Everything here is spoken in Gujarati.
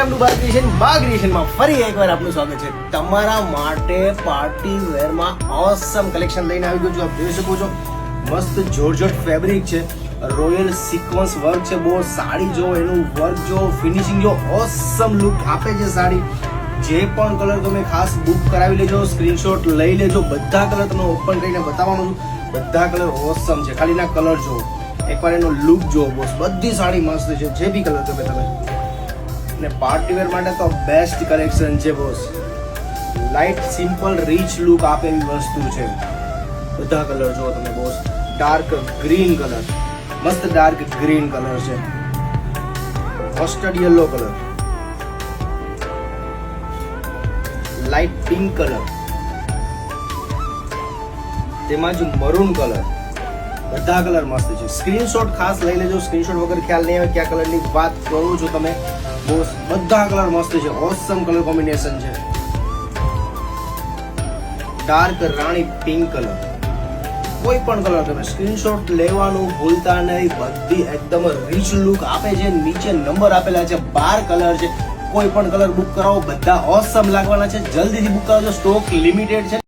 વેલકમ ટુ બા ક્રિએશનમાં ફરી એકવાર આપનું સ્વાગત છે। તમારા માટે પાર્ટી વેરમાં ઓસમ કલેક્શન લઈને આવી ગયો છું। આપ જોઈ શકો છો મસ્ત જોર્જેટ ફેબ્રિક છે, રોયલ સિક્વન્સ વર્ક છે। બહુ સાડી જો એનું વર્ક જો ફિનિશિંગ જો ઓસમ લુક આપે છે સાડી। જે પણ કલર તમે ખાસ બુક કરાવી લેજો, સ્ક્રીનશોટ લઈ લેજો। બધા કલર તમને ઓપન કરીને બતાવવાનું છું। બધા કલર ઓસમ છે, ખાલી ના કલર જો એકવાર એનો લુક જો બોસ। બધી સાડી મસ્ત છે, જે બી કલર તમે ને પાર્ટી વેર માટે તો બેસ્ટ કલેક્શન છે boss. Light simple rich look આપે એવી વસ્તુ છે। બધા કલર જો તમે બોસ। ડાર્ક ગ્રીન કલર, મસ્ત ડાર્ક ગ્રીન કલર છે, mustard yellow colour, light pink colour, તેમાં જ મરૂન કલર। બધા કલર મસ્ત છે। સ્ક્રીનશોટ ખાસ લઈ લેજો, સ્ક્રીનશોટ વગર ખ્યાલ નહીં આવે કયા કલરની વાત કરો છો તમે બોસ। બધા કલર મસ્ત છે, ઓસમ કલર કોમ્બિનેશન છે। ડાર્ક રાણી પિંક કલર, કોઈ પણ કલર તમે સ્ક્રીનશોટ લેવાનું ભૂલતા નહીં। બધી એકદમ રીચ લુક આપે છે। નીચે નંબર આપેલા છે, 12 કલર છે। કોઈ પણ કલર બુક કરાવો, બધા ઓસમ લાગવાના છે। જલ્દીથી બુક કરાવજો, સ્ટોક લિમિટેડ છે।